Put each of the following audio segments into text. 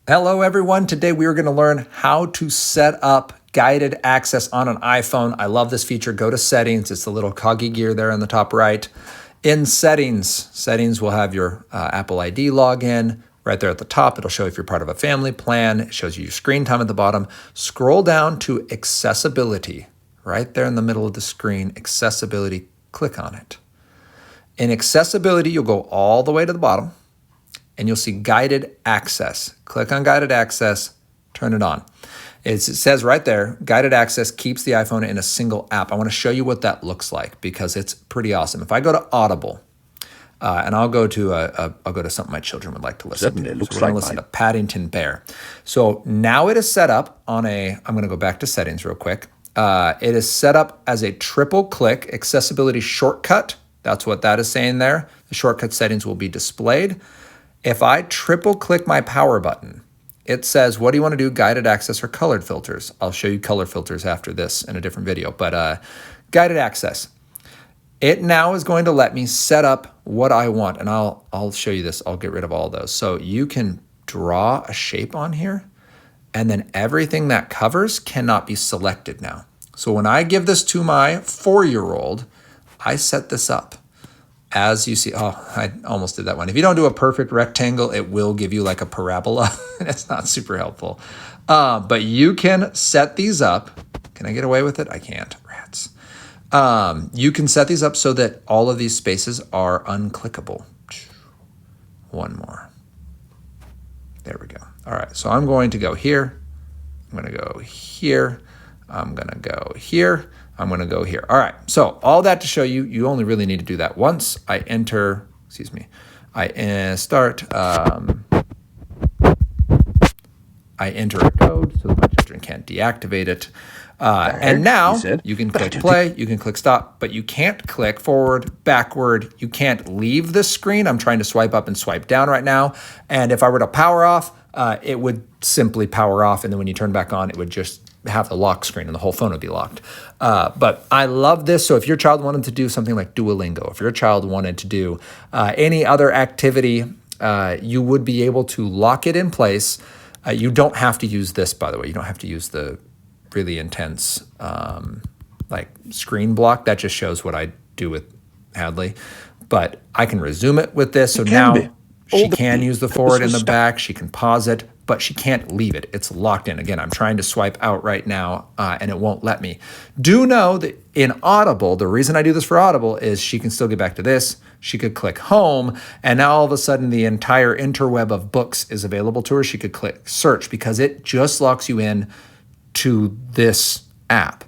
Hello everyone. Today we are going to learn how to set up guided access on an iPhone. I love this feature. Go to settings. It's the little coggy gear there in the top right. In settings will have your Apple ID login right there at the top. It'll show if you're part of a family plan. It shows you your screen time at the bottom. Scroll down to accessibility right there in the middle of the screen. Accessibility, click on it. In accessibility, you'll go all the way to the bottom and you'll see guided access. Click on guided access, turn it on. It says right there, guided access keeps the iPhone in a single app. I want to show you what that looks like because it's pretty awesome. If I go to Audible, and I'll go to something my children would like to listen to. So we're going to listen to Paddington Bear. So now it is set up on I'm going to go back to settings real quick. It is set up as a triple click accessibility shortcut. That's what that is saying there. The shortcut settings will be displayed. If I triple click my power button, it says, what do you want to do, guided access or colored filters? I'll show you color filters after this in a different video, but guided access. It now is going to let me set up what I want, and I'll show you this. I'll get rid of all those. So you can draw a shape on here, and then everything that covers cannot be selected now. So when I give this to my 4-year-old, I set this up. As you see, I almost did that one. If you don't do a perfect rectangle, it will give you like a parabola. It's not super helpful. But you can set these up. Can I get away with it? I can't. Rats. You can set these up so that all of these spaces are unclickable. One more. There we go. All right, so I'm going to go here. I'm going to go here. I'm going to go here. I'm going to go here. All right. So all that to show you, you only really need to do that once. I enter a code so that my children can't deactivate it. And now you can click play, you can click stop, but you can't click forward, backward. You can't leave this screen. I'm trying to swipe up and swipe down right now. And if I were to power off, it would simply power off. And then when you turn back on, it would just have the lock screen and the whole phone would be locked. But I love this. So if your child wanted to do something like Duolingo, if your child wanted to do any other activity, you would be able to lock it in place. You don't have to use this, by the way. You don't have to use the really intense like screen block. That just shows what I do with Hadley. But I can resume it with this. So now she can use the forward and the back. She can pause it, but she can't leave it. It's locked in. Again, I'm trying to swipe out right now, and it won't let me. Do know that in Audible, the reason I do this for Audible is she can still get back to this. She could click home, and now all of a sudden the entire interweb of books is available to her. She could click search because it just locks you in to this app.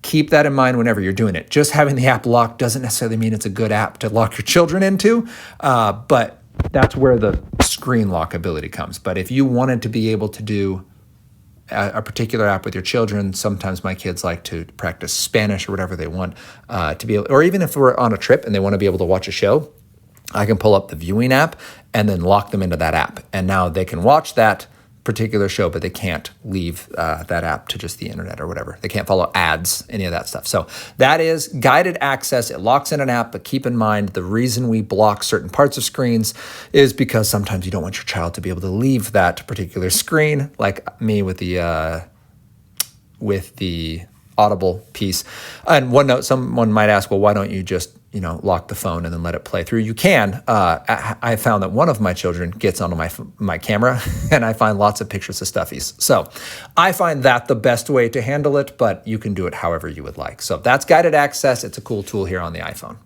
Keep that in mind whenever you're doing it. Just having the app locked doesn't necessarily mean it's a good app to lock your children into, but that's where the screen lock ability comes. But if you wanted to be able to do a particular app with your children, sometimes my kids like to practice Spanish or whatever they want to be able, or even if we're on a trip and they want to be able to watch a show, I can pull up the viewing app and then lock them into that app. And now they can watch that particular show, but they can't leave that app to just the internet or whatever. They can't follow ads, any of that stuff. So that is guided access. It locks in an app, but keep in mind the reason we block certain parts of screens is because sometimes you don't want your child to be able to leave that particular screen, like me with the Audible piece. And one note, someone might ask, well, why don't you just lock the phone and then let it play through? You can. I found that one of my children gets onto my camera and I find lots of pictures of stuffies. So I find that the best way to handle it, but you can do it however you would like. So that's guided access. It's a cool tool here on the iPhone.